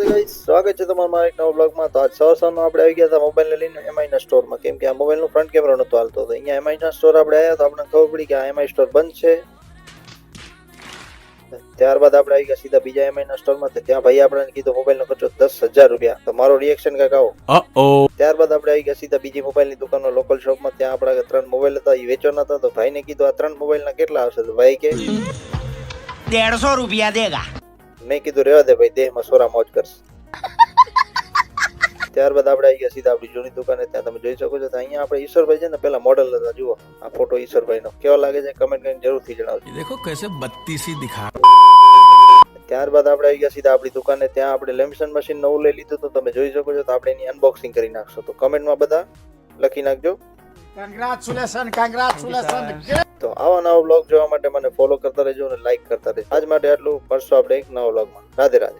Guys, સ્વાગત છે તમારા મારા એક નવા બ્લોગમાં। તો આજ સવારનો આપણે આવી ગયા હતા મોબાઈલને લઈને એમઆઈ ના સ્ટોરમાં, કેમ કે આ મોબાઈલનો ફ્રન્ટ કેમેરો નતો હાલતો। તો અહીંયા એમઆઈ ના સ્ટોર આપણે આવ્યા તો આપણને ખબર પડી કે આ એમઆઈ સ્ટોર બંધ છે। ત્યારબાદ આપણે આવી ગયા સીધા બીજા એમઆઈ ના સ્ટોરમાં। ત્યાં ભાઈ આપણને કીધું મોબાઈલનો ખર્ચો 10,000 રૂપિયા। તો મારો રિએક્શન કાંઈક આવો। ત્યારબાદ આપણે આવી ગયા સીધા બીજી મોબાઈલની દુકાનનો લોકલ શોપમાં। ત્યાં આપણા 3 મોબાઈલ હતા, એ વેચવાના હતા। તો ભાઈને કીધું આ 3 મોબાઈલના કેટલા આવશે? તો ભાઈ કે 150 रुपया देगा। મેં કીધું રહેવા દે ભાઈ, દેહમાં સોરા મોજ કરશે। ત્યારબાદ આપણે આવી ગયા સીધા આપણી જૂની દુકાને। ત્યાં તમે જોઈ શકો છો તો અહીંયા આપણે ઈશ્વરભાઈ છે ને પેલા મોડલ હતા, જુઓ આ ફોટો ઈશ્વરભાઈનો કેવો લાગે છે કમેન્ટ કરીને જરૂરથી જણાવજો। देखो कैसे बत्तीसी दिखा। ત્યારબાદ આપણે આવી ગયા સીધા આપણી દુકાને। ત્યાં આપણે લેમિનેશન મશીન નવું લઈ લીધું તો તમે જોઈ શકો છો। તો આપણે એની અનબોક્સિંગ કરી નાખશો, તો કમેન્ટમાં બધા લખી નાખજો Congratulations. તો આવા નવા બ્લોગ જોવા માટે મને ફોલો કરતા રહેજો અને લાઈક કરતા રહેજો। આજ માટે આટલું, મળશું આપણે એક નવા બ્લોગમાં। રાધે રાધે।